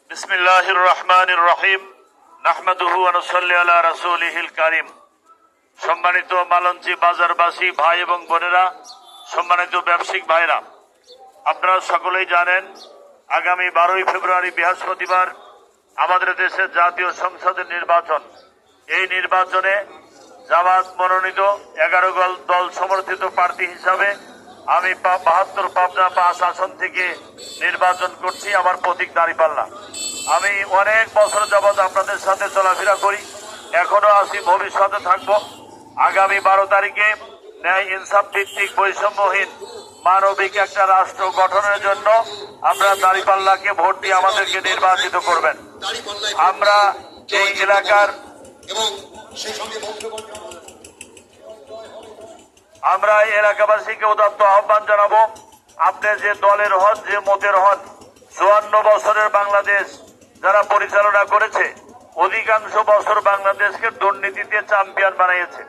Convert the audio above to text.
বিসমিল্লাহির রহমানির রহিম। নাহমাদুহু ওয়া নুসাল্লি আলা রাসূলিহিল কারীম। সম্মানিত মালঞ্চি বাজারবাসী ভাই এবং বোনেরা, সম্মানিত ব্যবসায়িক ভাইরা, আপনারা সকলেই জানেন আগামী 12ই ফেব্রুয়ারি বৃহস্পতিবার আমাদের দেশের জাতীয় সংসদের নির্বাচন। এই নির্বাচনে জামাত মনোনীত 11 দল সমর্থিত প্রার্থী হিসাবে আমি 72 পাবনা 5 আসন থেকে নির্বাচন করছি। আমার প্রতীক দাঁড়িপাল্লা। আমি অনেক বছর যাবৎ আপনাদের সাথে চলাফেরা করি, এখনো আছি, ভবিষ্যতে থাকবো। আগামী 12 তারিখে ন্যায় ইনসাফ ভিত্তিক বৈষম্যহীন মানবিক একটা রাষ্ট্র গঠনের জন্য আমরা দাঁড়িপাল্লাকে ভোট দিয়ে আমাদেরকে নির্বাচিত করবেন। আমরা এই এলাকার আমরা এই এলাকাবাসীকে উদাত্ত আহ্বান জানাবো, আপনি যে দলের হন, যে মতের হন, 54 বছরের বাংলাদেশ যারা পরিচালনা করেছে, অধিকাংশ বছর বাংলাদেশকে দুর্নীতিতে চ্যাম্পিয়ন বানিয়েছে।